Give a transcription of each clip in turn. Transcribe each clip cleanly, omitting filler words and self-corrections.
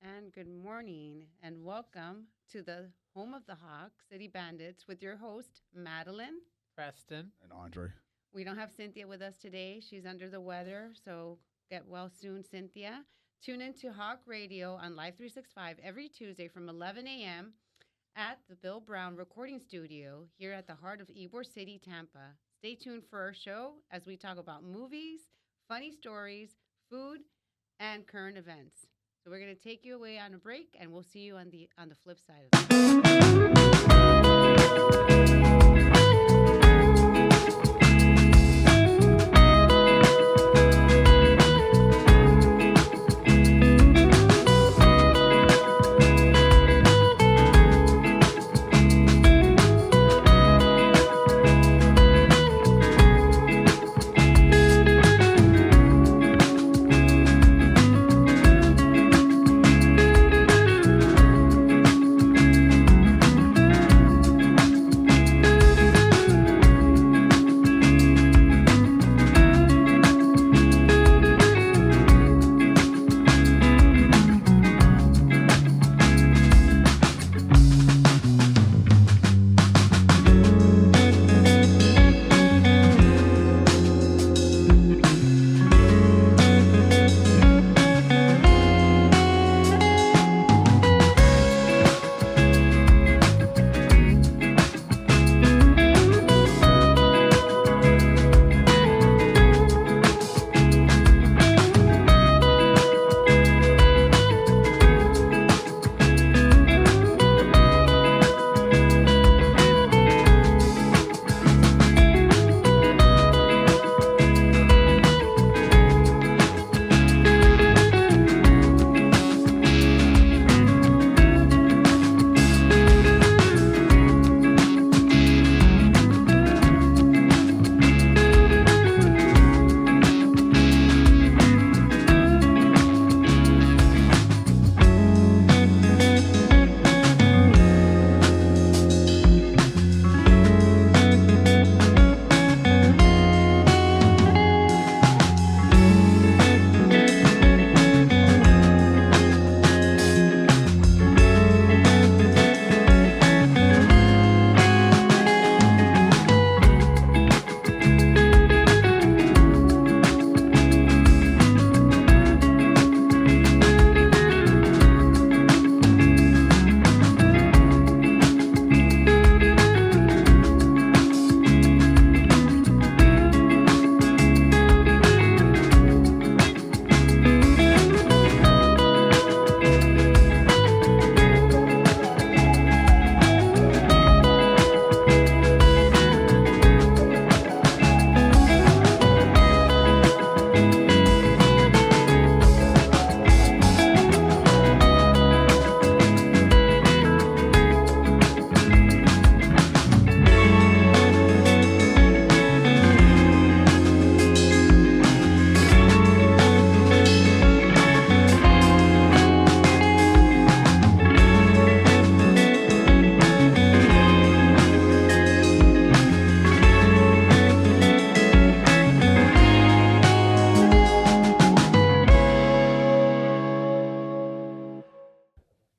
and good morning, and welcome to the home of the Hawk, City Bandits, with your host, Madeline. Preston. And Andre. We don't have Cynthia with us today. She's under the weather, so get well soon, Cynthia. Tune in to Hawk Radio on Live 365 every Tuesday from 11 a.m. at the Bill Brown Recording Studio here at the heart of Ybor City, Tampa. Stay tuned for our show as we talk about movies, funny stories, food, and current events. So we're going to take you away on a break, and we'll see you on the flip side of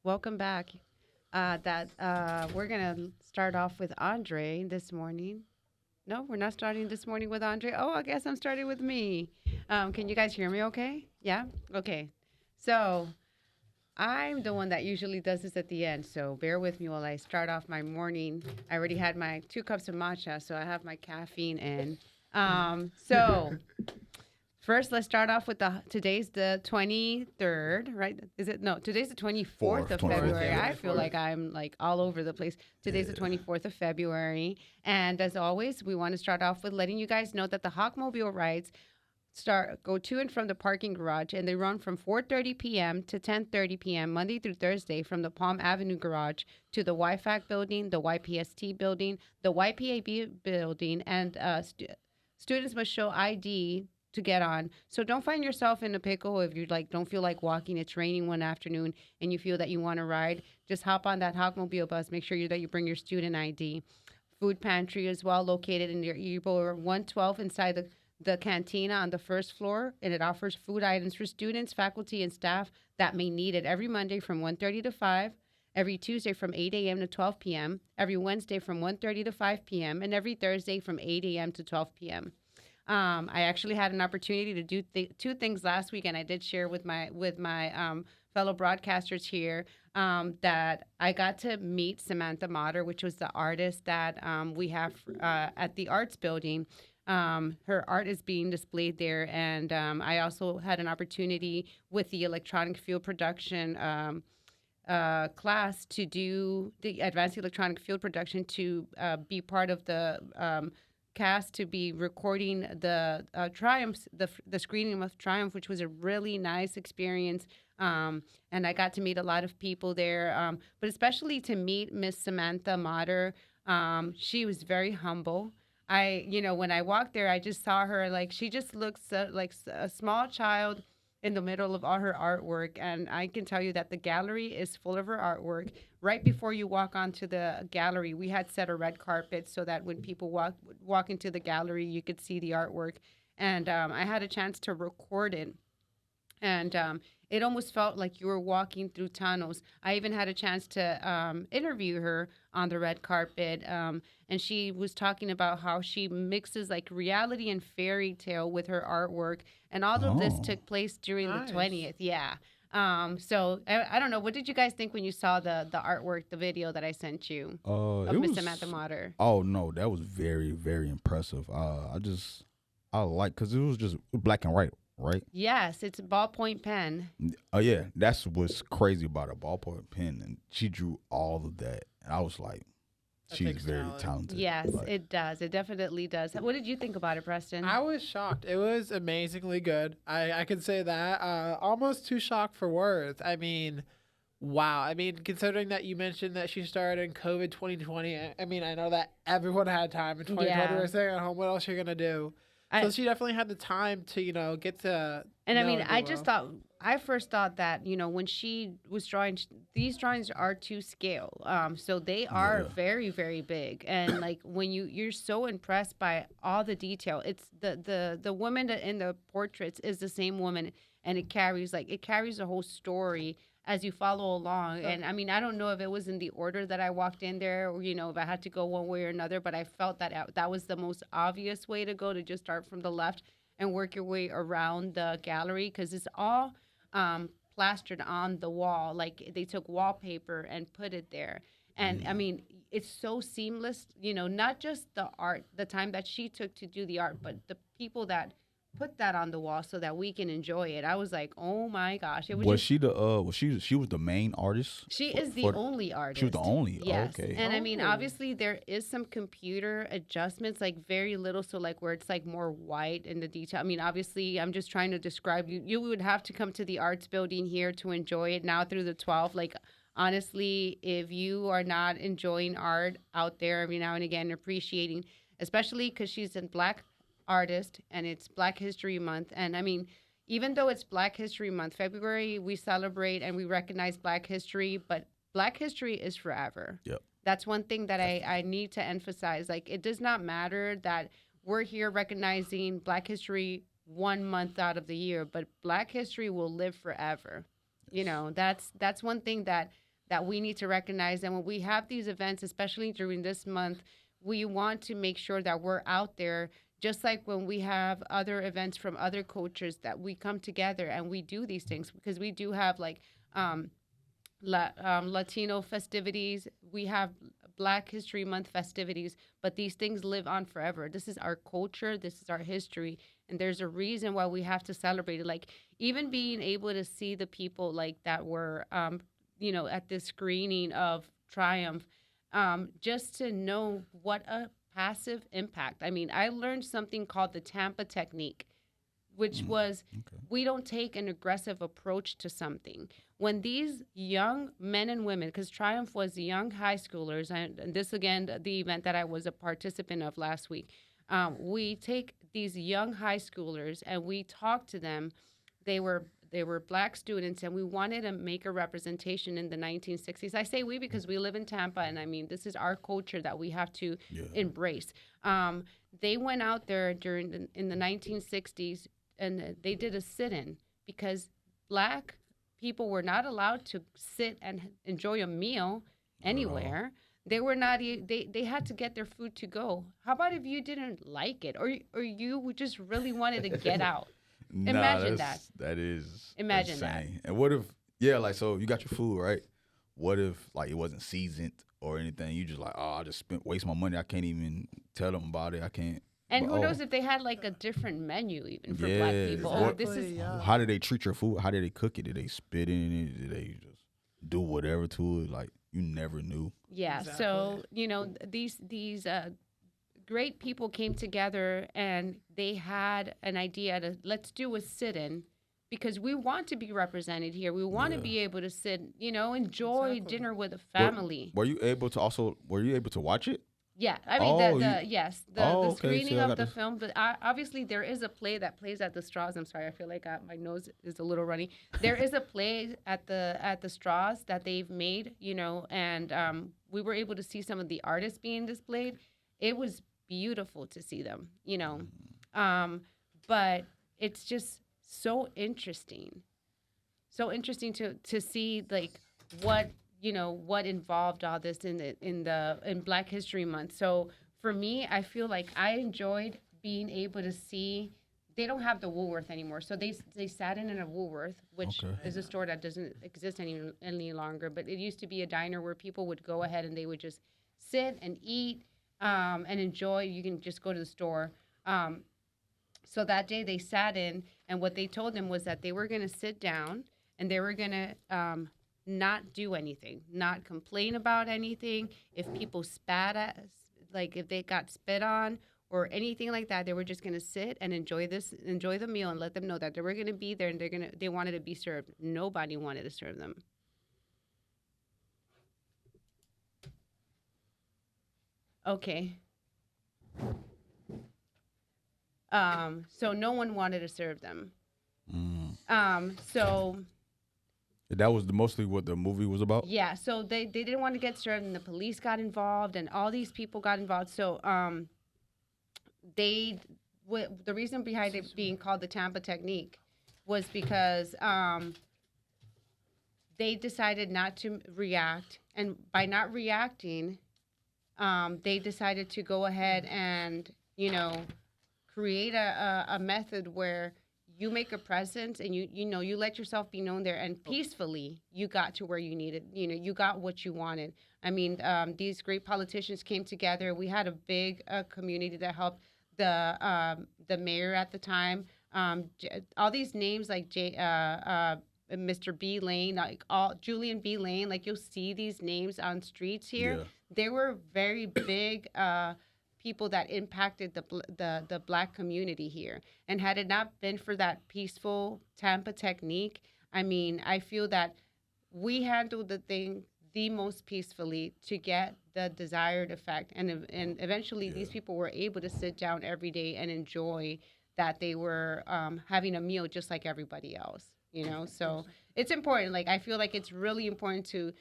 Welcome back. That We're gonna start off with Andre this morning. No, we're not starting this morning with Andre. Oh, I guess I'm starting with me. Can you guys hear me? Okay? Yeah. Okay. So I'm the one that usually does this at the end. So bear with me while I start off my morning. I already had my 2 cups of matcha, so I have my caffeine in. So first, let's start off with today's the 23rd, right? Is it? No, today's the 24th of 24th. February. Yeah, I feel like I'm like all over the place. Today's the 24th of February. And as always, we want to start off with letting you guys know that the Hawkmobile rides go to and from the parking garage, and they run from 4:30 p.m. to 10:30 p.m. Monday through Thursday from the Palm Avenue garage to the YFAC building, the YPST building, the YPAB building, and students must show ID to get on. So don't find yourself in a pickle if you like don't feel like walking. It's raining one afternoon and you feel that you want to ride. Just hop on that Hawkmobile bus. Make sure that you bring your student ID. Food pantry as well, located in your Ybor 112 inside the cantina on the first floor, and it offers food items for students, faculty, and staff that may need it every Monday from 1:30 to 5, every Tuesday from 8 a.m. to 12 p.m., every Wednesday from 1:30 to 5 p.m., and every Thursday from 8 a.m. to 12 p.m. I actually had an opportunity to do two things last week, and I did share with my fellow broadcasters here that I got to meet Samantha Motter, which was the artist that we have at the Arts Building. Her art is being displayed there, and I also had an opportunity with the electronic field production class to do the advanced electronic field production to be part of the cast to be recording the Triumphs, the screening of Triumph, which was a really nice experience. And I got to meet a lot of people there, but especially to meet Miss Samantha Motter. She was very humble. When I walked there, I just saw her like she just looks like a small child in the middle of all her artwork. And I can tell you that the gallery is full of her artwork. Right before you walk onto the gallery, we had set a red carpet so that when people walk into the gallery, you could see the artwork. And I had a chance to record it. And it almost felt like you were walking through tunnels. I even had a chance to interview her on the red carpet. And she was talking about how she mixes like reality and fairy tale with her artwork. And all of this Oh. took place during the Nice. 20th. Yeah. So I don't know. What did you guys think when you saw the artwork, the video that I sent you of It Miss was. Samantha Motter? Oh no, that was very, very impressive. I like because it was just black and white, right? Yes, it's a ballpoint pen. Oh yeah, that's what's crazy about a ballpoint pen, and she drew all of that, and I was like, That she's takes very talent. talented. Yes, Like, it does. It definitely does. What did you think about it, Preston? I was shocked. It was amazingly good. I could say that. Almost too shocked for words. I mean, wow. I mean, considering that you mentioned that she started in COVID 2020, I mean, I know that everyone had time in 2020. Yeah. We're staying at home. What else are you going to do? So she definitely had the time to, get to. And I know mean, and do I just well. thought, I first thought that, when she was drawing, these drawings are to scale. So they are Yeah. very, very big. And like when you're so impressed by all the detail, it's the woman in the portraits is the same woman, and it carries the whole story as you follow along. Yeah. And I mean, I don't know if it was in the order that I walked in there, or if I had to go one way or another, but I felt that was the most obvious way to go, to just start from the left and work your way around the gallery, because it's all plastered on the wall. Like they took wallpaper and put it there. And I mean, it's so seamless, not just the art, the time that she took to do the art, but the people that put that on the wall so that we can enjoy it. I was like, oh my gosh. It was was just, she the she was the main artist? she for- is the for only artist. She was the only. Yes. Okay. And I mean, Oh. obviously there is some computer adjustments, like very little. So like where it's like more white in the detail. I mean, obviously I'm just trying to describe you. You would have to come to the arts building here to enjoy it now through the 12th. Like honestly, if you are not enjoying art out there every now and again, appreciating, especially because she's a Black artist and it's Black History Month. And I mean, even though it's Black History Month, February, we celebrate and we recognize Black history, but Black history is forever. Yep. That's one thing that I need to emphasize. Like, it does not matter that we're here recognizing Black history 1 month out of the year, but Black history will live forever. That's one thing that we need to recognize. And when we have these events, especially during this month, we want to make sure that we're out there, just like when we have other events from other cultures, that we come together and we do these things, because we do have like Latino festivities. We have Black History Month festivities, but these things live on forever. This is our culture. This is our history. And there's a reason why we have to celebrate it. Like even being able to see the people like that were, at this screening of Triumph, just to know what a passive impact. I mean, I learned something called the Tampa technique, which was Okay. we don't take an aggressive approach to something. When these young men and women, because Triumph was young high schoolers, and this again, the event that I was a participant of last week, we take these young high schoolers and we talk to them. they were black students, and we wanted to make a representation in the 1960s. I say we because we live in Tampa, and I mean, this is our culture that we have to embrace. They went out there in the 1960s, and they did a sit-in because black people were not allowed to sit and enjoy a meal anywhere. They were not. They had to get their food to go. How about if you didn't like it, or you just really wanted to get out? Imagine that. That is Imagine insane. And what if, like, so you got your food, right? What if, like, it wasn't seasoned or anything? You just like, oh, I just waste my money. I can't even tell them about it. I can't. And who knows if they had like a different menu even for black people. Exactly, This is How did they treat your food? How did they cook it? Did they spit in it? Did they just do whatever to it? Like, you never knew. Yeah. Exactly. So, these great people came together and they had an idea to let's do a sit-in because we want to be represented here. We want to be able to sit, enjoy dinner with a family. Were you able to watch it? Yeah, I mean the okay, screening so I of got the this. film, but obviously there is a play that plays at the Straws. I'm sorry, I feel like my nose is a little runny. There is a play at the Straws that they've made, and we were able to see some of the artists being displayed. It was beautiful to see them, but it's just so interesting to see like what involved all this in Black History Month. So for me, I feel like I enjoyed being able to see. They don't have the Woolworth anymore, so they sat in a Woolworth, which is a store that doesn't exist any longer. But it used to be a diner where people would go ahead and they would just sit and eat and enjoy. You can just go to the store. So that day they sat in, and what they told them was that they were going to sit down and they were going to not do anything, not complain about anything. If people spat at, like if they got spit on or anything like that, they were just going to sit and enjoy the meal and let them know that they were going to be there and they wanted to be served. Nobody wanted to serve them. Okay. So no one wanted to serve them. So That was mostly what the movie was about? yeah, so they didn't want to get served, and the police got involved, and all these people got involved. So the reason behind it being called the Tampa technique was because they decided not to react, and by not reacting, they decided to go ahead and create a method where you make a presence and you let yourself be known there, and peacefully you got to where you needed, you got what you wanted. I mean, these great politicians came together. We had a big community that helped the mayor at the time. All these names like Mr. B. Lane, like Julian B. Lane, like you'll see these names on streets here. Yeah. They were very big people that impacted the Black community here. And had it not been for that peaceful Tampa technique, I mean, I feel that we handled the thing the most peacefully to get the desired effect. And eventually these people were able to sit down every day and enjoy that they were having a meal just like everybody else, So it's important. Like, I feel like it's really important to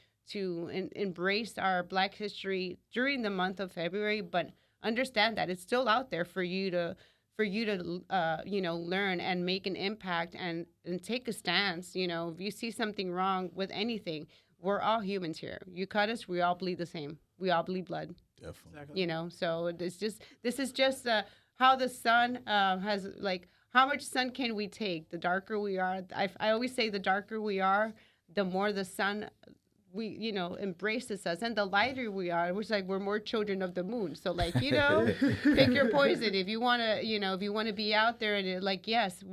embrace our Black history during the month of February, but understand that it's still out there for you to learn and make an impact and take a stance. If you see something wrong with anything, we're all humans here. You cut us, we all bleed the same. We all bleed blood. Definitely. So this is just how the sun has, like, how much sun can we take? The darker we are, I always say the darker we are, the more the sun embraces us, and the lighter we are, which like we're more children of the moon. So like, pick your poison. If you want to, be out there and yes,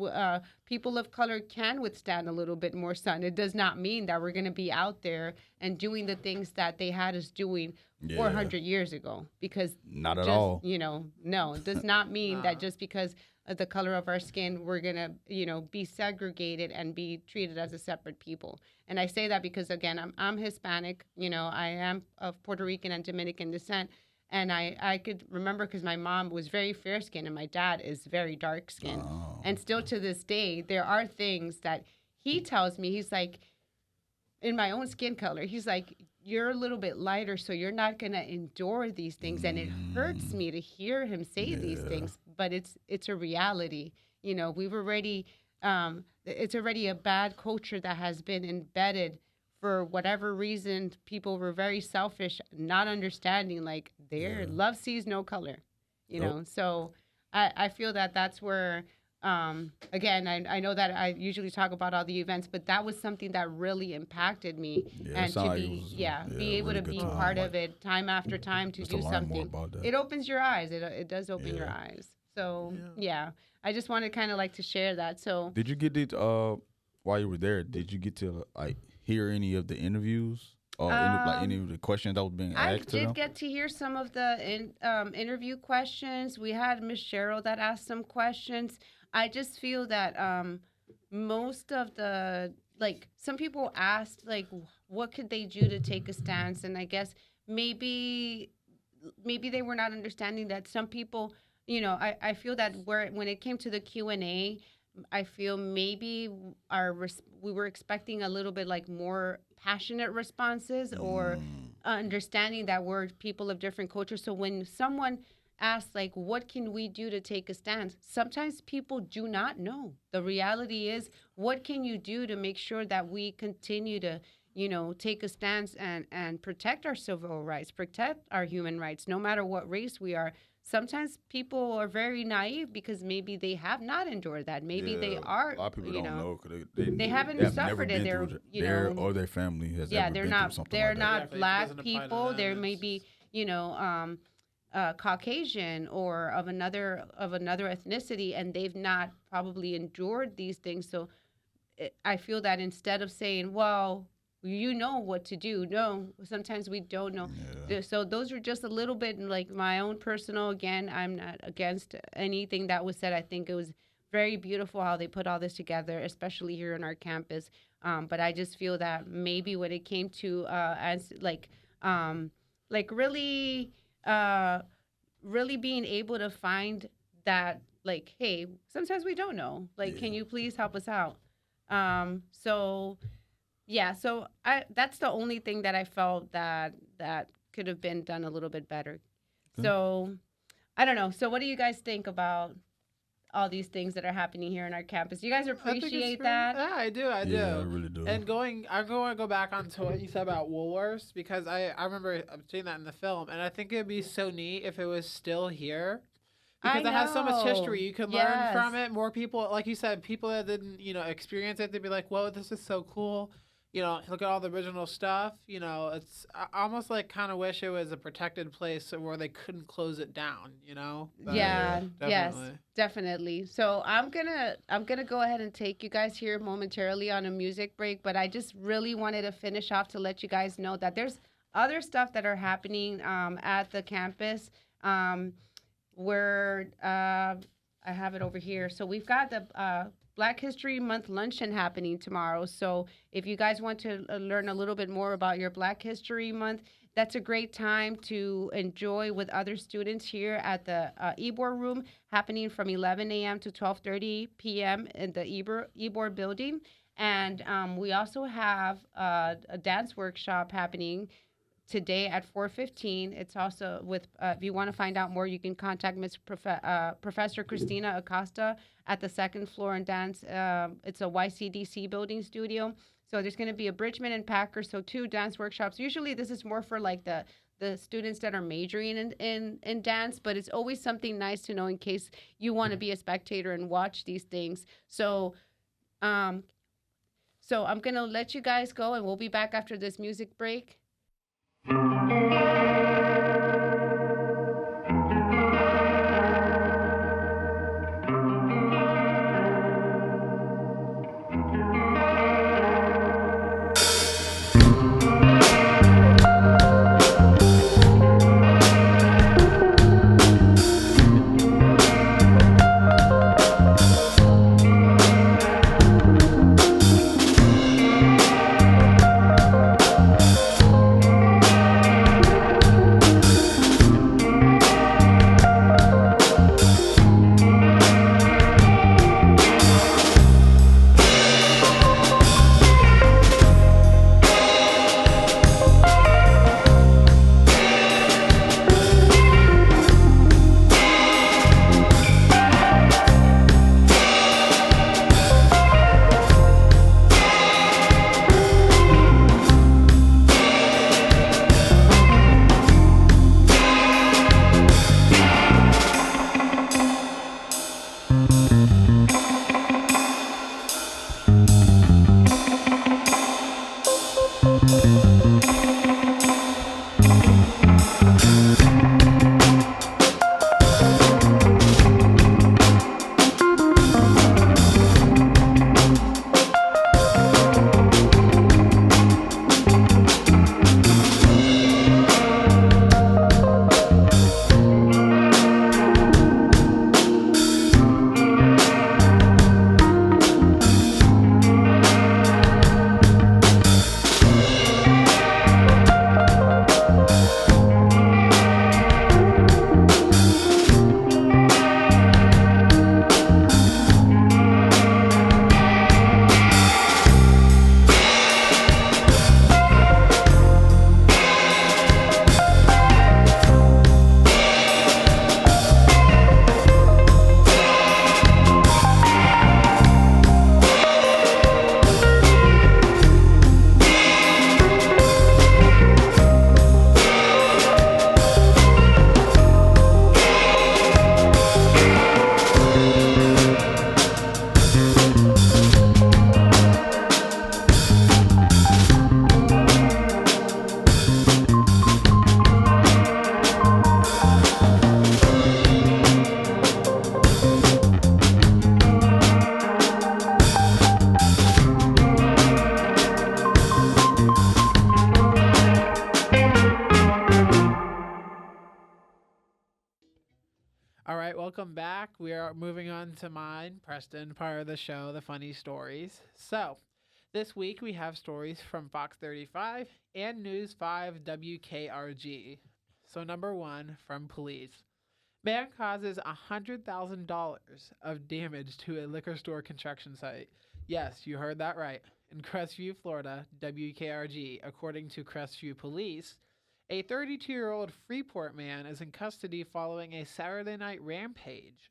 people of color can withstand a little bit more sun. It does not mean that we're going to be out there and doing the things that they had us doing 400 years ago, because not at all. No, it does not mean that just because of the color of our skin, we're going to, be segregated and be treated as a separate people. And I say that because, again, I'm Hispanic. I am of Puerto Rican and Dominican descent. And I could remember because my mom was very fair-skinned and my dad is very dark-skinned. Oh. And still to this day, there are things that he tells me, he's like, in my own skin color, he's like, you're a little bit lighter, so you're not gonna endure these things, and it hurts me to hear him say these things. But it's a reality. You know, we've already, it's already a bad culture that has been embedded for whatever reason. People were very selfish, not understanding like their love sees no color. You know, so I feel that that's where. Again, I know that I usually talk about all the events, but that was something that really impacted me, and to be be able really to good be time. part of it time after time to Just do to learn more something. about that. It opens your eyes. It does open your eyes. So I just wanted kind of like to share that. So Did you get it while you were there? Did you get to like hear any of the interviews or any of the questions that was being I asked to them? did get to hear some of the interview questions. We had Miss Cheryl that asked some questions. I just feel that most of the, like, some people asked, like, what could they do to take a stance? And I guess maybe they were not understanding that some people, you know, I feel that when it came to the Q&A, I feel maybe we were expecting a little bit like more passionate responses or understanding that we're people of different cultures. So when someone asked like, what can we do to take a stance? Sometimes people do not know. The reality is, what can you do to make sure that we continue to, you know, take a stance and protect our civil rights, protect our human rights, no matter what race we are. Sometimes people are very naive because maybe they have not endured that. Maybe they are, A lot of people you don't know, know because they haven't have suffered never it. been They're, through you their know, or their family has yeah, ever they're been not, through something they're like that. not Exactly. It black doesn't apply to people. them. They're It's maybe, you know, Caucasian or of another ethnicity, and they've not probably endured these things. So I feel that instead of saying, well, you know what to do, no, sometimes we don't know. So those are just a little bit like my own personal. Again, I'm not against anything that was said. I think it was very beautiful how they put all this together, especially here on our campus. But I just feel that maybe when it came to really really being able to find that, like, hey, sometimes we don't know, like, can you please help us out? So that's the only thing that I felt that could have been done a little bit better. So I don't know. So what do you guys think about all these things that are happening here on our campus? You guys I think it's appreciate very- that? Yeah, I do. I really do. And I'm going to go back onto what you said about Woolworths, because I remember seeing that in the film, and I think it'd be so neat if it was still here. Because it has so much history. You can learn from it. More people, like you said, people that didn't, you know, experience it, they'd be like, whoa, this is so cool. You know, look at all the original stuff. You know, it's I almost like kind of wish it was a protected place where they couldn't close it down, you know? But Yeah, yes, definitely. definitely. So I'm gonna go ahead and take you guys here momentarily on a music break, but I just really wanted to finish off to let you guys know that there's other stuff that are happening at the campus. Where I have it over here. So we've got the Black History Month luncheon happening tomorrow. So if you guys want to learn a little bit more about your Black History Month, that's a great time to enjoy with other students here at the Ebor room, happening from 11 a.m. to 12:30 p.m. in the Ebor building. And we also have a dance workshop happening today at 4:15. It's also with, if you want to find out more, you can contact Professor Christina Acosta at the second floor and dance. It's a YCDC building studio. So there's going to be a Bridgman and Packer, so 2 dance workshops. Usually this is more for like the students that are majoring in dance, but it's always something nice to know in case you want to be a spectator and watch these things. So I'm going to let you guys go, and we'll be back after this music break. welcome back. We are moving on to mine, Preston, part of the show, the funny stories. So, this week we have stories from Fox 35 and News 5 WKRG. So, number one from police. Man causes $100,000 of damage to a liquor store construction site. Yes, you heard that right. In Crestview, Florida, WKRG, according to Crestview Police, a 32-year-old Freeport man is in custody following a Saturday night rampage.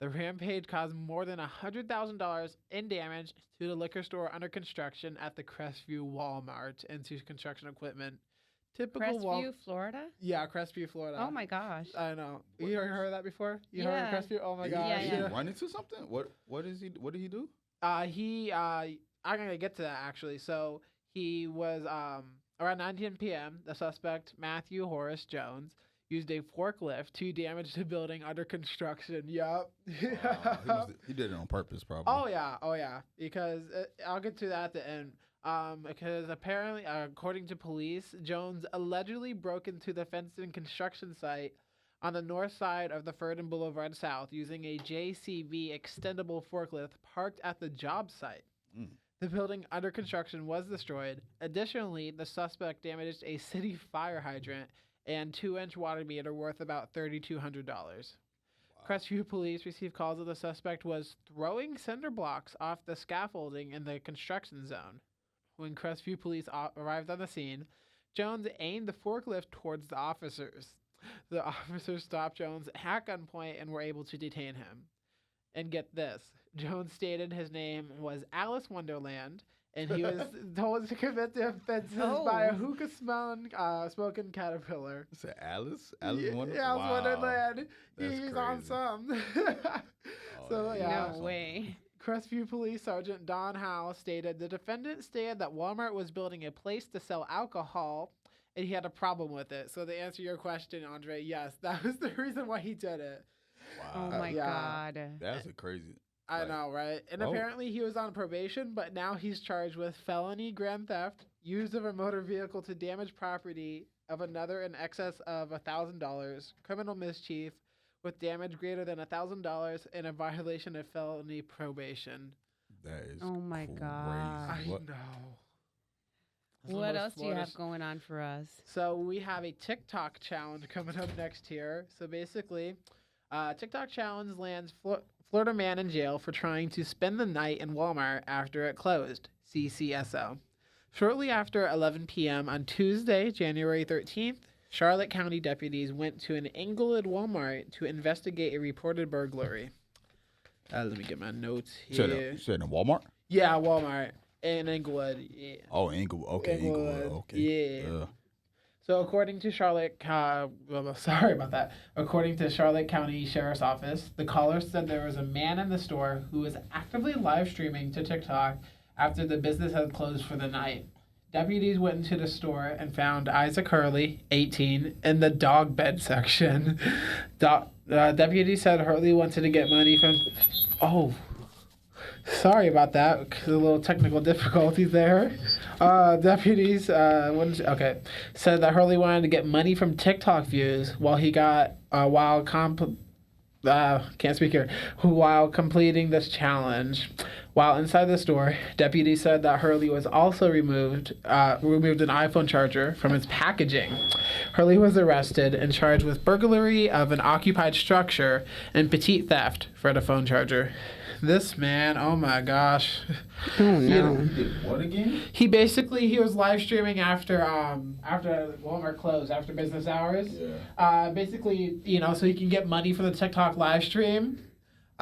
The rampage caused more than $100,000 in damage to the liquor store under construction at the Crestview Walmart and to construction equipment. Typical Crestview, Florida? Yeah, Crestview, Florida. Oh my gosh. I know. You heard that before? You heard of Yeah. Crestview? Oh my Did gosh. Yeah, he yeah. run into something? What is he? What did he do? I'm gonna get to that actually. So he was around 9:10 p.m. The suspect Matthew Horace Jones used a forklift to damage the building under construction. Yup. He did it on purpose, probably. Oh yeah. Because I'll get to that at the end. Because apparently, according to police, Jones allegedly broke into the fenced in construction site on the north side of the Ferdinand Boulevard South using a JCB extendable forklift parked at the job site. Mm. The building under construction was destroyed. Additionally, the suspect damaged a city fire hydrant and 2-inch water meter worth about $3,200. Crestview police received calls that the suspect was throwing cinder blocks off the scaffolding in the construction zone. When Crestview police arrived on the scene, Jones aimed the forklift towards the officers. The officers stopped Jones at gunpoint and were able to detain him. And get this, Jones stated his name was Alice Wonderland, and he was told to commit the offenses by a hookah smoking caterpillar. Is it Alice? Alice Wonderland? Yeah, Alice Wow. Wonderland. That's He's on crazy. some. So, Oh, yeah. No way. Crestview Police Sergeant Don Howe stated the defendant stated that Walmart was building a place to sell alcohol and he had a problem with it. So to answer your question, Andre, yes, that was the reason why he did it. Oh Wow. my yeah. God. That's a crazy. I Like, know, right? And oh. apparently he was on probation, but now he's charged with felony grand theft, use of a motor vehicle to damage property of another in excess of $1,000, criminal mischief with damage greater than $1,000, and a violation of felony probation. That is. Oh my crazy. God. I What? know. What else do you Florida's- have going on for us? So we have a TikTok challenge coming up next here. So basically, TikTok challenge lands Florida man in jail for trying to spend the night in Walmart after it closed. CCSO. Shortly after 11 p.m. on Tuesday, January 13th, Charlotte County deputies went to an Englewood Walmart to investigate a reported burglary. Let me get my notes here. You said in Walmart? Yeah, Walmart in Englewood. Yeah. Oh, Inglewood. Okay, Inglewood. Okay. Yeah. So according to Charlotte, sorry about that. According to Charlotte County Sheriff's Office, the caller said there was a man in the store who was actively live streaming to TikTok after the business had closed for the night. Deputies went into the store and found Isaac Hurley, 18, in the dog bed section. Deputies said Hurley wanted to get money from... Oh, sorry about that. A little technical difficulties there. Deputies said that Hurley wanted to get money from TikTok views while he got while completing this challenge. While inside the store, deputies said that Hurley was also removed an iPhone charger from its packaging. Hurley was arrested and charged with burglary of an occupied structure and petite theft for the phone charger. This man, oh my gosh. Oh no. What again? He was live streaming after Walmart closed, after business hours. Yeah. So he can get money for the TikTok live stream.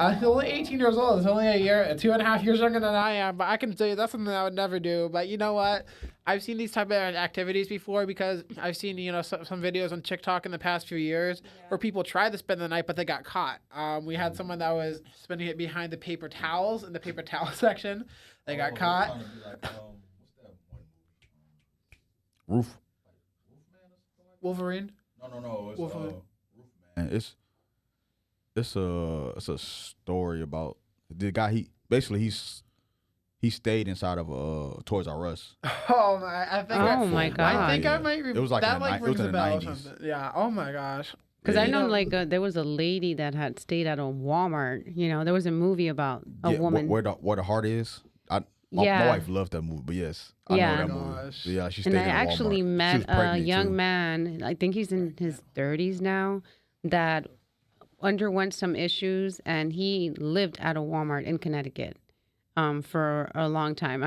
He's only 18 years old. It's only 2.5 years younger than I am. But I can tell you that's something I would never do. But you know what? I've seen these type of activities before because I've seen some videos on TikTok in the past few years where people tried to spend the night but they got caught. We had someone that was spending it behind the paper towels in the paper towel section. They got caught. What's that one movie? Roof. Wolverine. No. It's Wolfman. Roofman. It's a story about the guy. He stayed inside of Toys R Us. Oh my! I think. Oh my God. I think I might. It was like that in the like it was rings in a the bell or 90s. something. Yeah. Oh my gosh. Because Yeah, I you know, know- like, there was a lady that had stayed at a Walmart. You know, there was a movie about a woman. where the heart is. My Yeah. wife loved that movie, but yes, I Yeah. know that Gosh. movie. But yeah, she And stayed I in a actually Walmart. She met was a pregnant young too. man, I think he's in his 30s now, that underwent some issues, and he lived at a Walmart in Connecticut for a long time.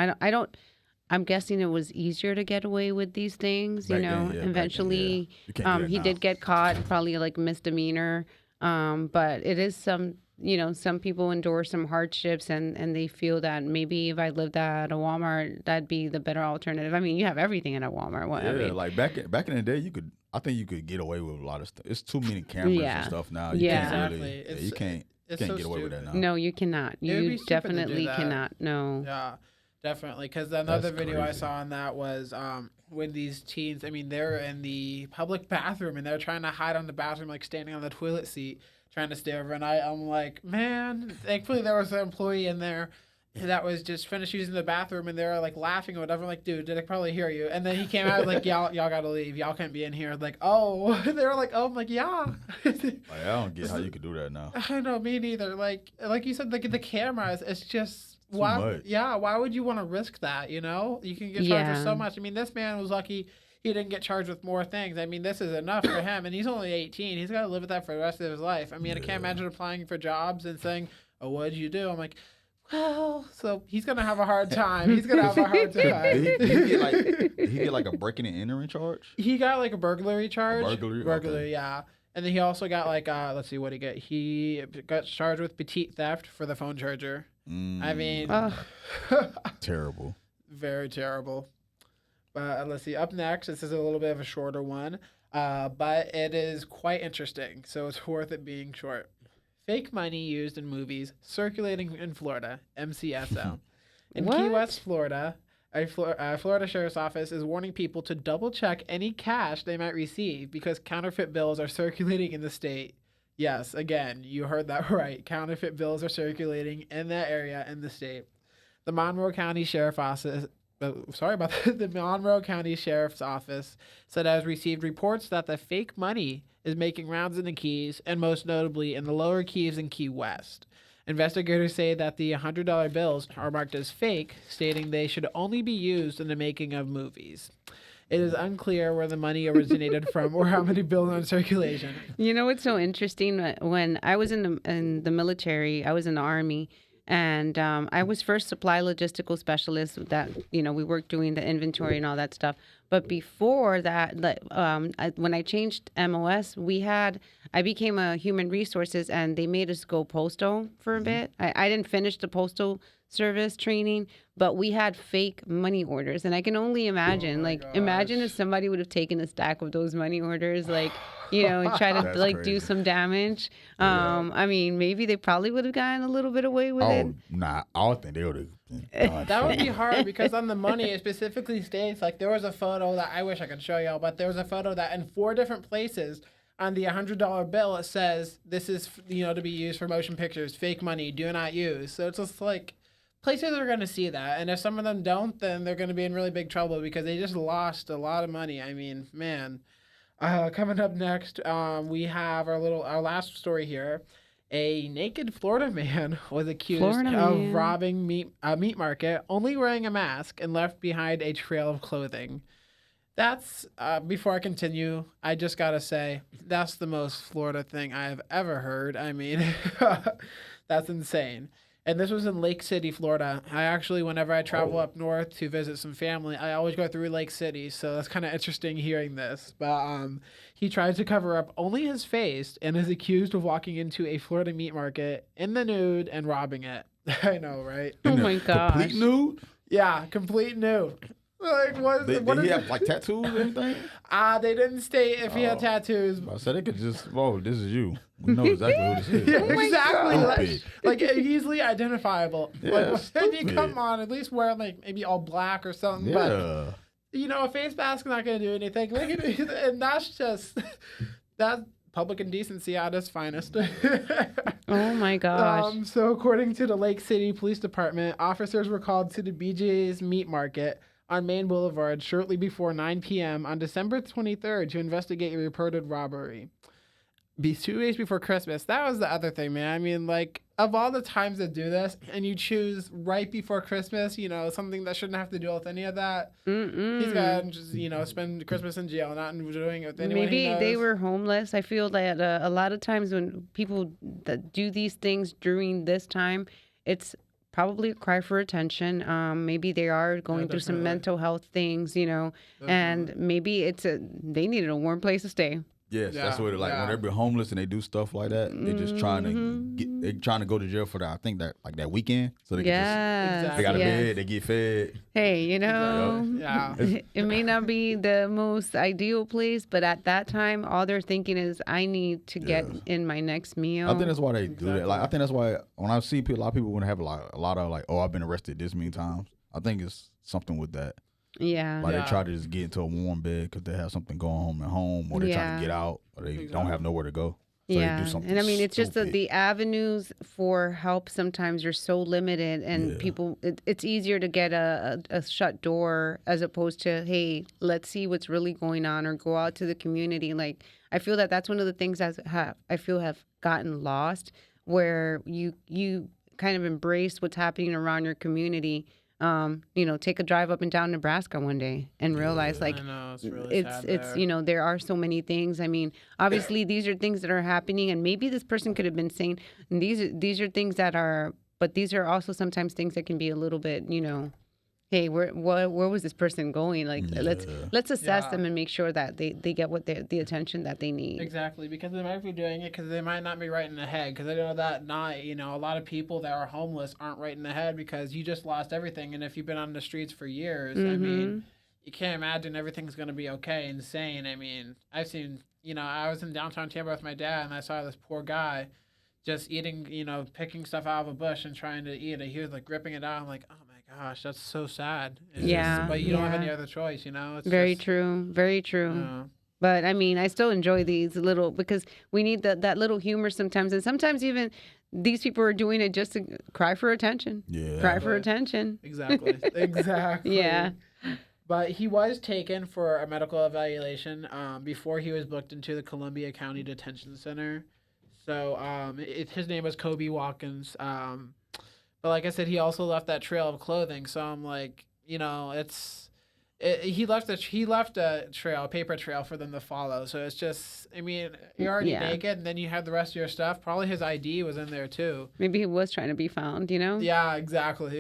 I'm guessing it was easier to get away with these things, Back then, yeah, back then, eventually. yeah. You can't do that He now. did get caught, probably like misdemeanor. But it is some people endure some hardships, and they feel that maybe if I lived at a Walmart, that'd be the better alternative. I mean, you have everything at a Walmart. I Yeah, mean, like back in the day, I think you could get away with a lot of stuff. It's too many cameras Yeah. and stuff now. Yeah. Can't Exactly. really, you can't It's can't so get away with that now. stupid. no, you cannot. It would be You stupid to do definitely that. cannot. No. Yeah, definitely. Because another That's video I crazy. saw on that was when these teens, I mean, they're in the public bathroom and they're trying to hide on the bathroom, like standing on the toilet seat, trying to stay overnight. I'm like, man, thankfully there was an employee in there that was just finished using the bathroom and they're like laughing or whatever. I'm like, dude, did I probably hear you? And then he came out like, y'all gotta leave. Y'all can't be in here. Like, oh, they were like, oh, I'm like, yeah. Like, I don't get how you could do that now. I know, me neither. Like you said, like the cameras, it's just why? much. Yeah, why would you want to risk that? You know, you can get charged with Yeah. so much. I mean, this man was lucky he didn't get charged with more things. I mean, this is enough for him, and he's only 18. He's got to live with that for the rest of his life. I mean, I can't imagine applying for jobs and saying, "Oh, what did you do?" I'm like, well, so he's gonna have a hard time. He's gonna have a hard time. Did he get like a breaking and entering charge? He got like a burglary charge. burglary? Burglary, Okay. yeah. And then he also got like let's see what he got. He got charged with petite theft for the phone charger. I mean, Ugh. Terrible. very terrible. But let's see. Up next, this is a little bit of a shorter one, but it is quite interesting, so it's worth it being short. Fake money used in movies circulating in Florida, MCSO. In Key What? West, Florida, a Florida Sheriff's Office is warning people to double check any cash they might receive because counterfeit bills are circulating in the state. Yes, again, you heard that right. Counterfeit bills are circulating in that area in the state. The Monroe County Sheriff's Office, the Monroe County Sheriff's Office said it has received reports that the fake money is making rounds in the Keys and most notably in the lower Keys and Key West. Investigators say that the $100 bills are marked as fake, stating they should only be used in the making of movies. It is unclear where the money originated from or how many bills are in circulation. You know what's so interesting? When I was in the military, I was in the Army, and I was first supply logistical specialist. That we worked doing the inventory and all that stuff. But before that, when I changed MOS, I became a human resources, and they made us go postal for a bit. I didn't finish the postal service training, but we had fake money orders, and I can only imagine, imagine if somebody would have taken a stack of those money orders, and try to That's do crazy. some damage. I mean, maybe they probably would have gotten a little bit away with it. Oh, nah. I don't think they would have. That would be hard because on the money it specifically states, like there was a photo that I wish I could show y'all, but there was a photo that in 4 different places on the $100 bill it says this is to be used for motion pictures, fake money, do not use. So it's just like places are going to see that, and if some of them don't, then they're going to be in really big trouble because they just lost a lot of money. I mean, man. Coming up next, we have our last story here. A naked Florida man was accused of robbing a meat market, only wearing a mask, and left behind a trail of clothing. That's, before I continue, I just gotta say, that's the most Florida thing I have ever heard. I mean, that's insane. And this was in Lake City, Florida. I actually, whenever I travel up north to visit some family, I always go through Lake City. So that's kind of interesting hearing this. But he tried to cover up only his face and is accused of walking into a Florida meat market in the nude and robbing it. I know, right? Oh my gosh. Complete nude? Yeah, complete nude. Like, what Did is he it? have like tattoos or anything? They didn't state if he had Oh. tattoos. I said they could just, whoa, this is you. We know exactly who this is. Yeah, my exactly. Stupid. Like easily identifiable. Yeah, Like, I mean, stupid. come on, at least wear like maybe all black or something. But Yeah. a face mask is not going to do anything. Look at it, and that's public indecency at its finest. Oh my gosh. So according to the Lake City Police Department, officers were called to the BJ's Meat Market on Main Boulevard shortly before 9 p.m. on December 23rd to investigate a reported robbery. be 2 days before Christmas. That was the other thing, man. I mean, like, of all the times to do this, and you choose right before Christmas, you know, something that shouldn't have to deal with any of that. He's got to just, you know, spend Christmas in jail, not doing it with anyone he Maybe knows. they were homeless. I feel that a lot of times when people that do these things during this time, it's probably a cry for attention. Maybe they are going through some definitely. mental health things, you know, and maybe they needed a warm place to stay. Yes, that's Yeah, what it like yeah. when they're homeless and they do stuff like that. They're just trying Mm-hmm. to they trying to go to jail for that. I think that like that weekend, so they can Yes, just they got a yes. bed, they get fed. Hey, you know, Yeah. it may not be the most ideal place, but at that time, all they're thinking is, I need to get in my next meal. I think that's why they do that. Like I think that's why when I see people, a lot of people want to have like a lot of like, oh, I've been arrested this many times. I think it's something with that. Yeah. Like Yeah. they try to just get into a warm bed because they have something going on at home, or they're trying to get out, or they don't have nowhere to go. So Yeah, they do something and I mean, it's just that stupid. the avenues for help sometimes are so limited, and people, it's easier to get a shut door as opposed to, hey, let's see what's really going on, or go out to the community. Like, I feel that that's one of the things that I feel have gotten lost, where you kind of embrace what's happening around your community. You know, take a drive up and down Nebraska one day and realize, like, I know, it's really it's sad it's there. you know, there are so many things. I mean, obviously these are things that are happening, and maybe this person could have been saying, and these are things that are, but these are also sometimes things that can be a little bit, you know, hey, where was this person going? Like, let's assess them and make sure that they get what the attention that they need. Exactly, because they might be doing it because they might not be right in the head. Because I know that night, you know, a lot of people that are homeless aren't right in the head because you just lost everything. And if you've been on the streets for years, I mean, you can't imagine everything's going to be okay and sane. I mean, I've seen, you know, I was in downtown Tampa with my dad, and I saw this poor guy just eating, you know, picking stuff out of a bush and trying to eat it. He was like ripping it out. I'm like, oh my gosh, that's so sad. It's Yeah, just, but you don't have yeah. any other choice, you know. It's Very just, true. Very true. uh, But I mean, I still enjoy these little, because we need that little humor sometimes, and sometimes even these people are doing it just to cry for attention. Yeah. Cry for attention. Exactly. Exactly. Yeah. But he was taken for a medical evaluation before he was booked into the Columbia County Detention Center. So his name was Kobe Watkins. But like I said, he also left that trail of clothing. So I'm like, you know, he left a trail, a paper trail for them to follow. So it's just, I mean, you're already naked, and then you have the rest of your stuff. Probably his ID was in there too. Maybe he was trying to be found, you know? Yeah, exactly.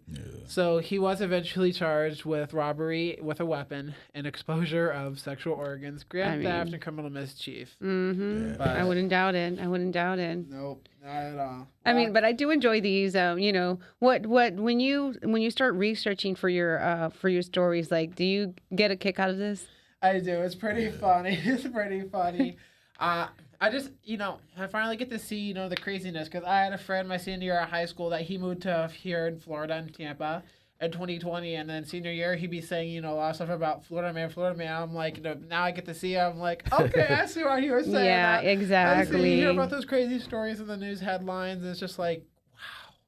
Yeah. So he was eventually charged with robbery with a weapon and exposure of sexual organs, grand theft, and criminal mischief. Mm-hmm. But I wouldn't doubt it. nope, not at all. I mean, but I do enjoy these. You know, what when you start researching for your stories, like, do you get a kick out of this? I do. It's pretty funny. It's pretty funny. I just, you know, I finally get to see, you know, the craziness, because I had a friend my senior year at high school that he moved to here in Florida, in Tampa, in 2020, and then senior year he'd be saying, you know, a lot of stuff about Florida man. I'm like, you know, now I get to see him. I'm like, okay, I see why he was saying Yeah, that. exactly. I see, you hear about those crazy stories in the news headlines, and it's just like,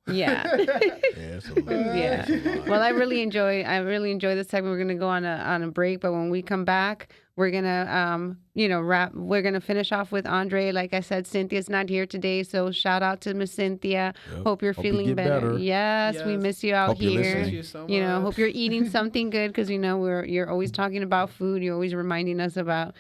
Yeah. Yeah, it's a lot. Yeah. It's a lot. Well, I really enjoy this segment. We're gonna go on a break, but when we come back, we're gonna wrap. We're gonna finish off with Andre. Like I said, Cynthia's not here today, so shout out to Miss Cynthia. Yep. Hope you're Hope you feeling get better. better. Yes, we Yes. miss you out Hope you're here. listening. you so You know, much. hope you're eating something good, because you're always talking about food. You're always reminding us about,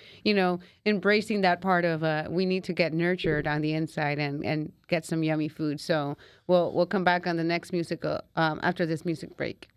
embracing that part of we need to get nurtured on the inside and get some yummy food. So we'll come back on the next music after this music break.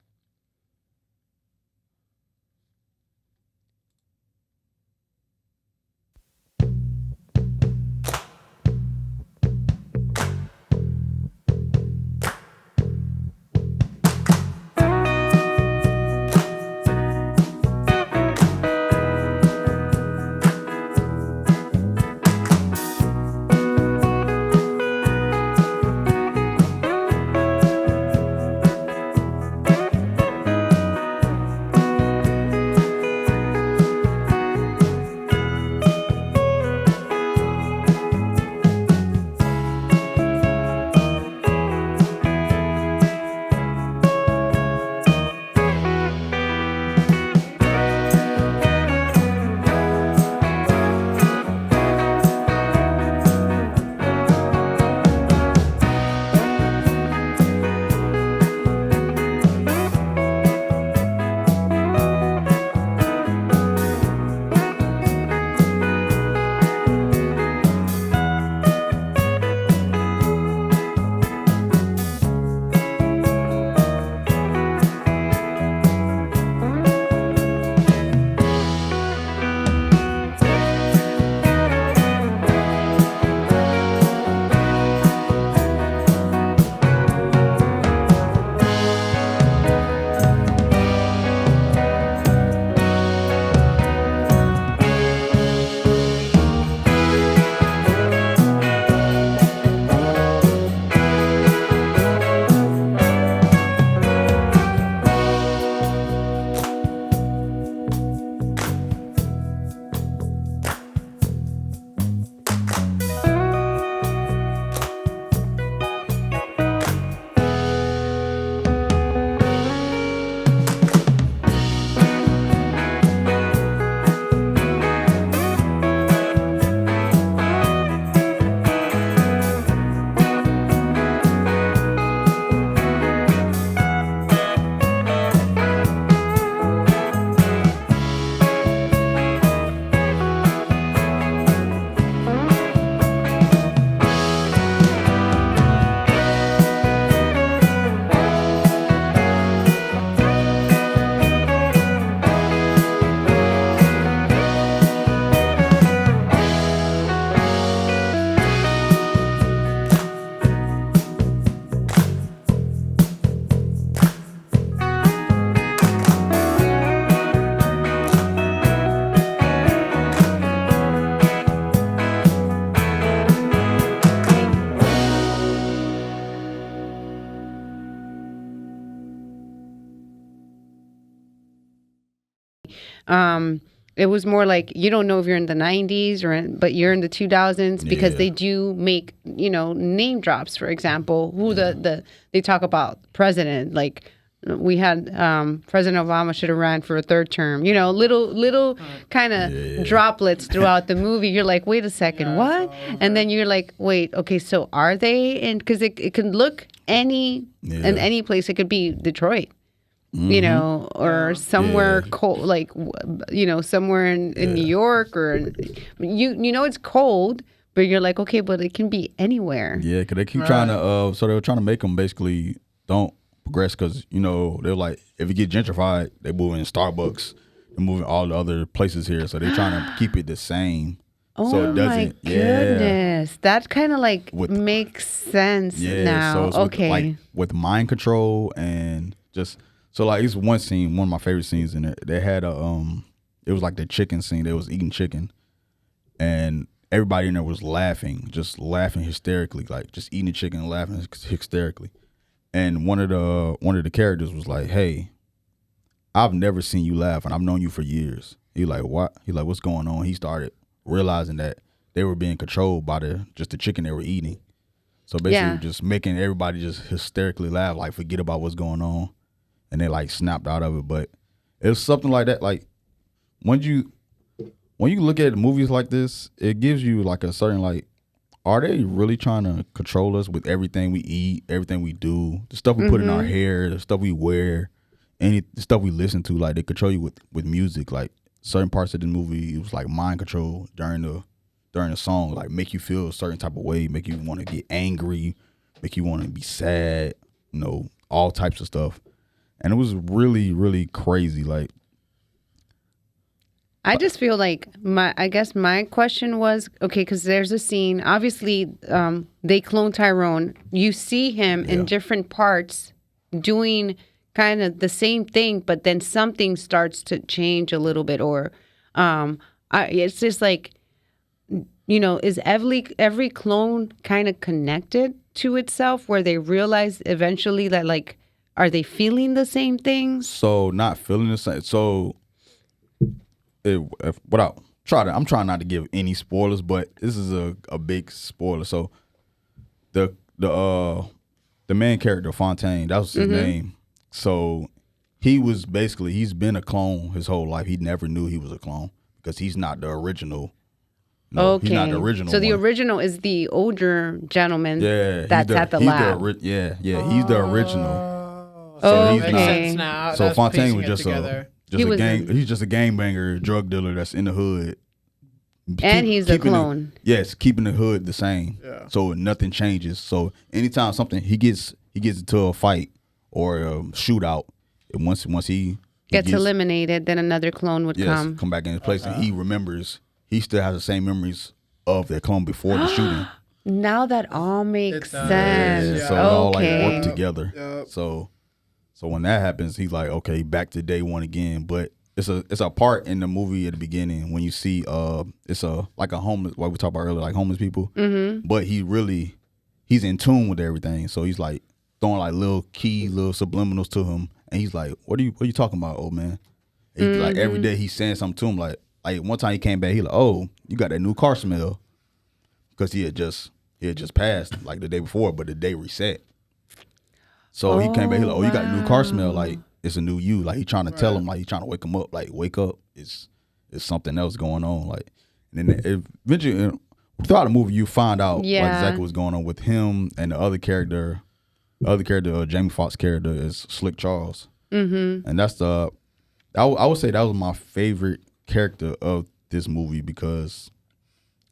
Um, it was more like you don't know if you're in the 90s but you're in the 2000s because Yeah. they do make, name drops. For example, who they talk about president, like we had President Obama should have ran for a third term. Little kind of droplets throughout the movie. You're like, wait a second, Yeah, what? it's all And over. then you're like, wait, okay, so are they? And because it can look in any place. It could be Detroit. Or Yeah. somewhere Yeah. cold, like somewhere in New York, or it's cold, but you're like, okay, but it can be anywhere. Yeah, because they keep trying to, so they were trying to make them basically don't progress because, they're like, if it get gentrified, they move in Starbucks, they're moving all the other places here. So they're trying to keep it the same. Oh So it my doesn't- yeah. goodness, that kind of like With- makes sense Yeah, now. so it's Okay, with mind control and just, so like it's one scene, one of my favorite scenes in it. They had it was like the chicken scene. They was eating chicken, and everybody in there was laughing, just laughing hysterically, like just eating the chicken and laughing hysterically. And one of the characters was like, "Hey, I've never seen you laugh, and I've known you for years." He like, "What?" He like, "What's going on?" He started realizing that they were being controlled by the chicken they were eating. So basically, Yeah. just making everybody just hysterically laugh, like forget about what's going on, and they like snapped out of it. But it was something like that. Like when you look at movies like this, it gives you like a certain like, are they really trying to control us with everything we eat, everything we do, the stuff we put in our hair, the stuff we wear, the stuff we listen to? Like they control you with music. Like certain parts of the movie, it was like mind control during the song, like make you feel a certain type of way, make you want to get angry, make you want to be sad, all types of stuff. And it was really, really crazy. Like, I just feel like I guess my question was, okay, because there's a scene. Obviously, they clone Tyrone. You see him in different parts doing kind of the same thing, but then something starts to change a little bit, or it's just like, is every clone kind of connected to itself, where they realize eventually that, like, are they feeling the same things? so not feeling the same. So, I'm trying not to give any spoilers, but this is a big spoiler. So, the main character Fontaine, that was his name. So, he's been a clone his whole life. He never knew he was a clone because he's not the original. Okay, he's not the original. so the one. original is the older gentleman. Yeah, that's at the lab. He's the original. So Oh, it makes okay. sense now. So That's Fontaine piecing was it just together. He was he's just a gangbanger, drug dealer that's in the hood. And he's a keeping clone. Yes, keeping the hood the same. Yeah. So nothing changes. So anytime he gets into a fight or a shootout, and once he Gets eliminated, then another clone would come. come back in his place, and he remembers. He still has the same memories of that clone before the shooting. Now that all makes It does. sense. Yeah. So it all like Okay. work together. Yep. So when that happens, he's like, okay, back to day one again. But it's a part in the movie at the beginning when you see it's like a homeless, what we talked about earlier, like homeless people. Mm-hmm. But he's in tune with everything. So he's like throwing like little subliminals to him, and he's like, what are you talking about, old man? And he, like every day he's saying something to him. Like one time he came back, he like, oh, you got that new car smell, because he had just passed like the day before, but the day reset. So he came back, he like, oh, you got a new car smell, like it's a new you. Like he trying to tell him, like he trying to wake him up, like wake up, it's something else going on. Like, and then eventually throughout the movie you find out like exactly what's going on with him and the other character, Jamie Foxx character is Slick Charles. Mm-hmm. And that's I would say that was my favorite character of this movie because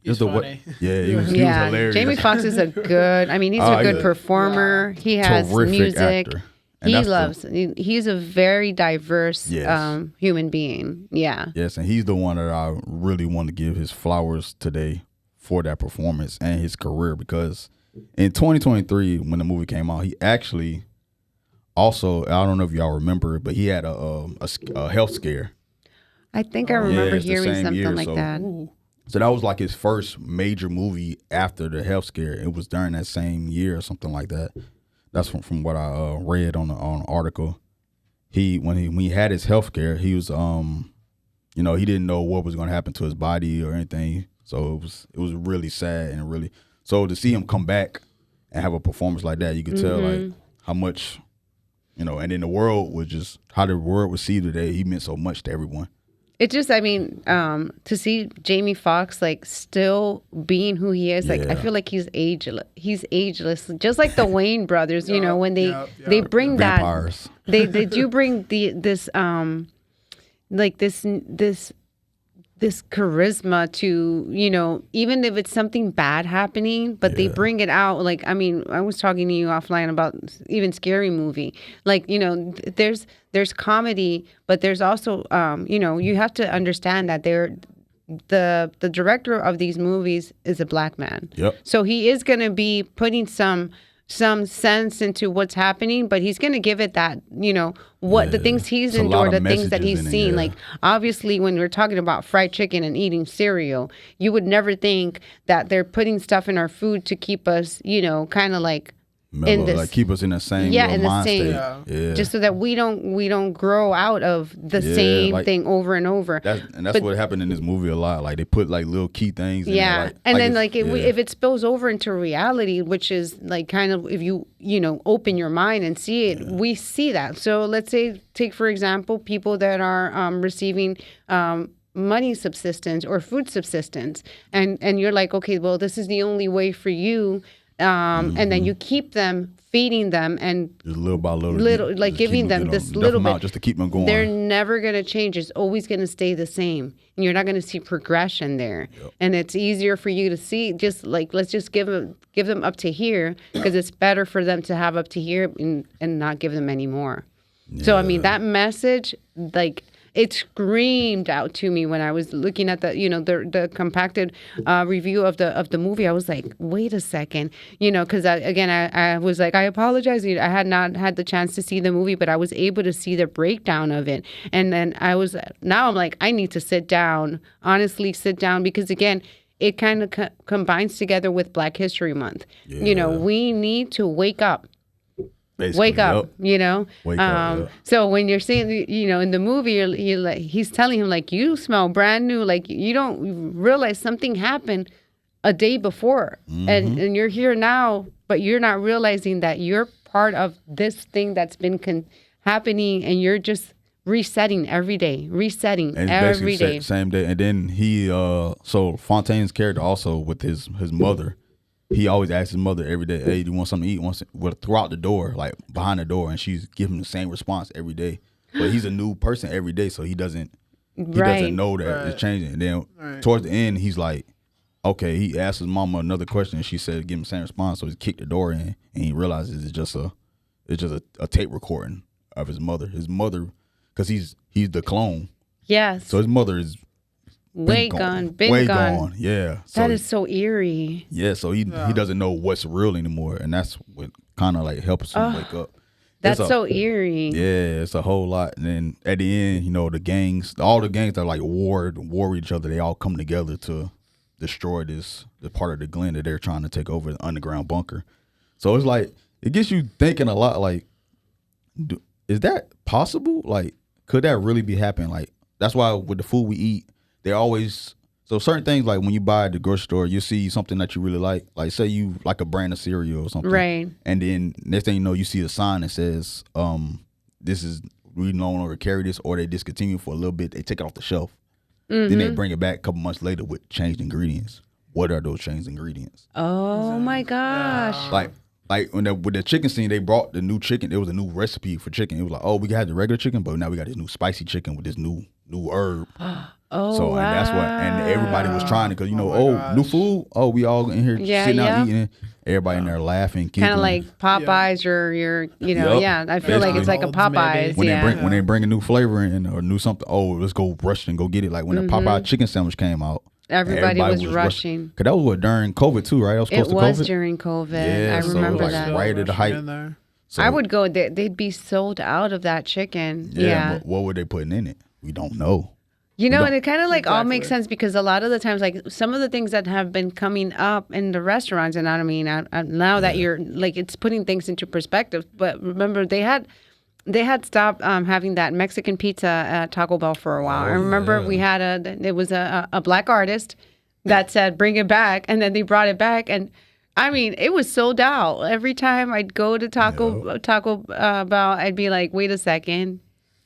He's just funny. he was Yeah, hilarious. Jamie Foxx is a good. I mean, he's a good performer. He has Terrific music. actor. And He's a very diverse Yes. human being. Yeah. Yes, and he's the one that I really want to give his flowers today for that performance and his career, because in 2023 when the movie came out, he actually also, I don't know if y'all remember, but he had a health scare. I think I remember it's the hearing same something year, like so- that. So that was like his first major movie after the health scare. It was during that same year or something like that. That's from what I read on an article. When he had his health scare, he was you know, he didn't know what was going to happen to his body or anything. So it was really sad and really. So to see him come back and have a performance like that, you could tell like how much, you know, and then the world was just how the world would see today. He meant so much to everyone. It just, I mean, to see Jamie Foxx like still being who he is, like I feel like he's ageless. He's ageless, just like the Wayne brothers. You know, when they bring Vampires. that they do bring this this charisma to, you know, even if it's something bad happening, but they bring it out. Like, I mean, I was talking to you offline about even Scary Movie. Like, you know, there's comedy, but there's also, you know, you have to understand that the director of these movies is a black man. Yep. So he is going to be putting some sense into what's happening, but he's going to give it that, you know, the things he's endured, the things that he's seen. Like, obviously, when we're talking about fried chicken and eating cereal, you would never think that they're putting stuff in our food to keep us, you know, kind of like mellow, like keep us in the same in the mind same state. just so that we don't grow out of the same like, thing over and over. That's what happened in this movie a lot. Like they put like little key things in there, like, and then like if it spills over into reality, which is like kind of if you know open your mind and see it, we see that. So let's say take for example people that are receiving money subsistence or food subsistence, and you're like, okay, well, this is the only way for you. And then you keep them, feeding them, and just little by little, like giving them this little bit just to keep them going. They're never going to change. It's always going to stay the same, and you're not going to see progression there. And it's easier for you to see. Just like let's just give them up to here because it's better for them to have up to here and not give them any more. So I mean that message, like. It screamed out to me when I was looking at the compacted review of the movie. I was like, wait a second, because I was like, I apologize. I had not had the chance to see the movie, but I was able to see the breakdown of it. And then now I'm like, I need to sit down, honestly sit down, because again, it kind of combines together with Black History Month. Yeah. We need to wake up. Basically, wake up, Wake up, So when you're seeing, in the movie, he's telling him like, you smell brand new, like you don't realize something happened a day before, and you're here now, but you're not realizing that you're part of this thing that's been happening, and you're just resetting every day, every day, same day. And then he, so Fontaine's character also with his mother. He always asks his mother every day, hey, do you want something to eat? Well, throughout the door, like behind the door, and she's giving him the same response every day. But he's a new person every day, so he doesn't know that it's changing. And then towards the end, he's like, okay, he asked his mama another question, and she said, give him the same response. So he kicked the door in, and he realizes it's just a tape recording of his mother. His mother, because he's the clone. Yes. So his mother is Way gone. Yeah. So that is so eerie. Yeah, so he doesn't know what's real anymore, and that's what kind of like helps him wake up. That's so eerie. Yeah, it's a whole lot. And then at the end, all the gangs that like war with each other, they all come together to destroy the part of the Glen that they're trying to take over, the underground bunker. So it's like it gets you thinking a lot. Like, is that possible? Like, could that really be happening? Like, that's why with the food we eat. They always, so certain things like when you buy at the grocery store, you see something that you really like say you like a brand of cereal or something. Right. And then next thing you know, you see a sign that says, we no longer carry this, or they discontinue for a little bit. They take it off the shelf. Then they bring it back a couple months later with changed ingredients. What are those changed ingredients? Oh my gosh. Like with the chicken scene, they brought the new chicken. It was a new recipe for chicken. It was like, oh, we had the regular chicken, but now we got this new spicy chicken with this new herb. Oh, so wow. And that's what, and everybody was trying to, because new food. Oh, we all in here sitting out eating. Everybody in there laughing, kind of like Popeyes or your, I feel like it's like a Popeyes. When they bring a new flavor in or new something, oh, let's go rush and go get it. Like when the Popeye chicken sandwich came out, everybody was rushing. Because that was during COVID too, right? It was during COVID. Yeah, I remember that. Right at the height. So, I would go. They'd be sold out of that chicken. Yeah. But what were they putting in it? We don't know. And it kind of like all makes sense, because a lot of the times, like some of the things that have been coming up in the restaurants, and I mean, now that you're like, it's putting things into perspective. But remember, they had they had stopped having that Mexican pizza at Taco Bell for a while. I remember we had it was a black artist that said, bring it back. And then they brought it back. And I mean, it was sold out. Every time I'd go to Taco Bell, I'd be like, wait a second.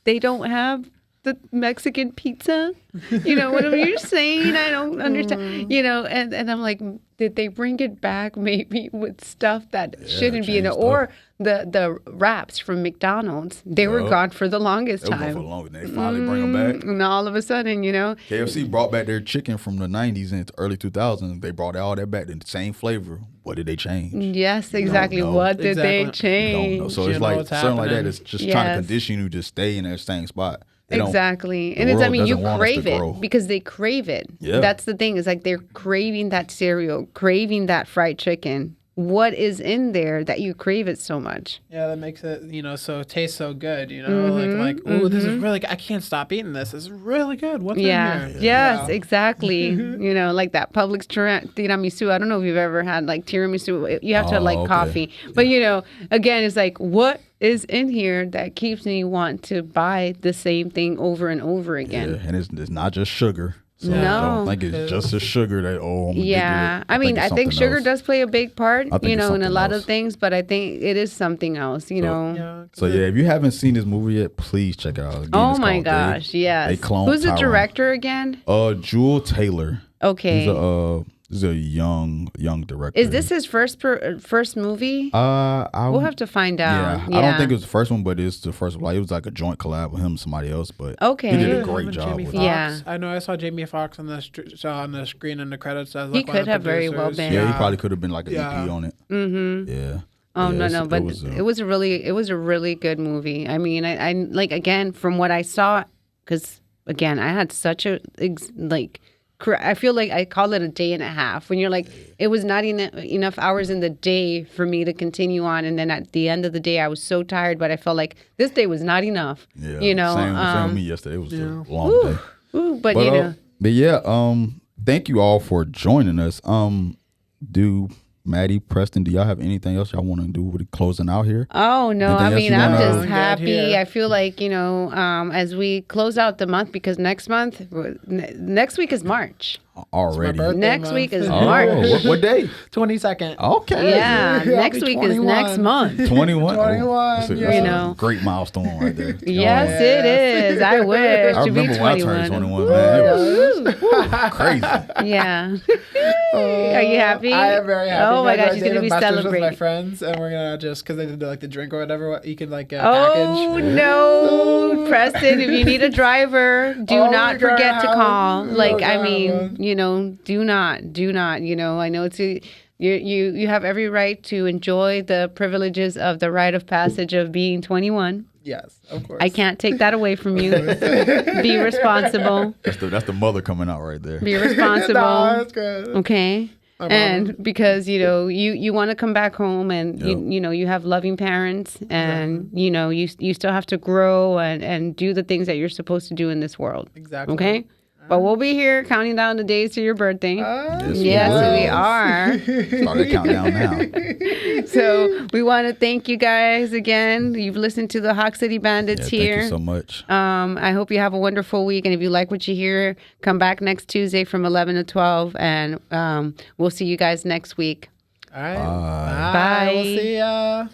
They don't have the Mexican pizza? You know what you're saying? I don't understand. You know, and I'm like, did they bring it back maybe with stuff that shouldn't be in it? Or the wraps from McDonald's, they were gone for the longest time. For the longest. They finally bring them back. And all of a sudden, you know. KFC brought back their chicken from the 90s and early 2000s. They brought all that back, the same flavor. What did they change? Yes, exactly. What did they change? Don't know. So it's like something like that. It's just trying to condition you to stay in that same spot. Exactly. And it's, I mean, you crave it grow. because they crave it. Yeah. That's the thing. It's like they're craving that cereal, craving that fried chicken. What is in there that you crave it so much? Yeah, that makes it, you know, so it tastes so good, you know, like, ooh, this is really good. I can't stop eating this. This is really good. What's in here? Yes, exactly. You know, like that Publix tiramisu. I don't know if you've ever had like tiramisu. You have to like coffee. But, you know, again, it's like, what is in here that keeps me want to buy the same thing over and over again? Yeah, and it's not just sugar. So No. I don't think it's just the sugar that, I'm addicted to it. I mean, I think sugar else. does play a big part, I think you know, it's in a something lot else. of things, but I think it is something else, you know. So yeah, if you haven't seen this movie yet, please check it out. Again, Oh it's my called gosh, yes. They Clone Who's the Tyrone. director again? Jewel Taylor. Okay. He's a young director. Is this his first movie? We'll have to find out. Yeah, I don't think it was the first one, but it's the first one. Like, it was like a joint collab with him and somebody else. But Okay. he did a Yeah, great him and job Jamie with Foxx. it. Yeah. I know I saw Jamie Foxx on the screen in the credits as He like one of could the have very well producers. been. Yeah, he probably could have been like an EP on it. Mm-hmm. Yeah. Oh Yeah, no, but it was a really good movie. I mean, I like, again, from what I saw, because again, I had such a I feel like I call it a day and a half when you're like, it was not enough hours in the day for me to continue on. And then at the end of the day, I was so tired, but I felt like this day was not enough. Yeah, you know, same with me yesterday. It was a long day. But you know, but yeah, thank you all for joining us. Maddie, Preston, do y'all have anything else y'all want to do with closing out here? oh no, Anything I else mean, you I'm wanna just get happy. here? I feel like, you know, as we close out the month, because next week is March. Already. birthday. Next month. week is Oh, March. what day? 22nd. Okay. Yeah, I'll next be week is 21. next month. 21. 21, That's a you know. great milestone right there. Yes, it is. I wish I to be remember when I 21. turned 21, man. It was crazy. Yeah. Are you happy? I am very happy. Oh my Guys, gosh, I she's did gonna a be bachelor's with celebrating. my friends, and we're gonna just because they did like the drink or whatever. You can like Oh package. no, Preston! If you need a driver, do Oh, not we're gonna forget to have call. one. Like, We're I gonna have mean, one. you know, do not. You know, I know you have every right to enjoy the privileges of the rite of passage of being 21. Yes, of course. I can't take that away from you. Be responsible. That's the mother coming out right there. Be responsible. No, that's good. Okay. My And mom. because, you know, you want to come back home and, Yep. you know, you have loving parents and, you know, you still have to grow and do the things that you're supposed to do in this world. Exactly. Okay. But we'll be here counting down the days to your birthday. Yes, will. we are. Start that countdown now. So we want to thank you guys again. You've listened to the Hawk City Bandits Yeah, here. thank you so much. I hope you have a wonderful week. And if you like what you hear, come back next Tuesday from 11 to 12. And we'll see you guys next week. All right. Bye. Bye. We'll see ya.